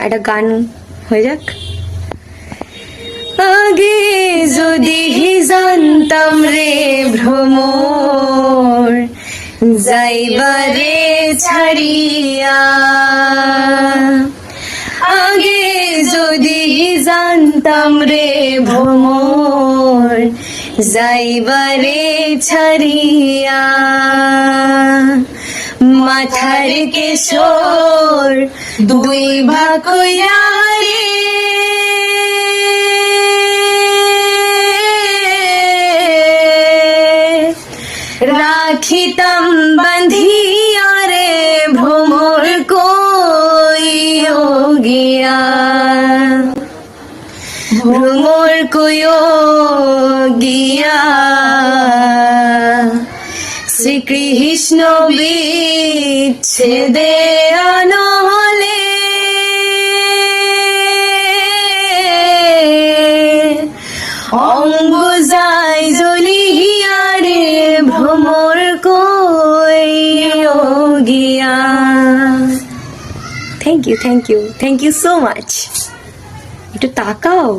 একটা গান হয়ে যাক। আগে যদি জানতাম রে ভ্রমর যাইবারে ছাড়িয়া, আগে যদি জানতাম রে ভ্রমর যাইবারে ছাড়িয়া, মাথার কেশর দুই ভাগ কইরা রে রাখিতাম বাঁধিয়া রে ভ্রমর কইও গিয়া, ভ্রমর কইও গিয়া শ্রীকৃষ্ণ বিচ্ছেদে নহলে অঙ্গ যায় জ্বলিয়া রে ভ্রমর কইও গিয়া। Thank you so much. একটু তাকাও।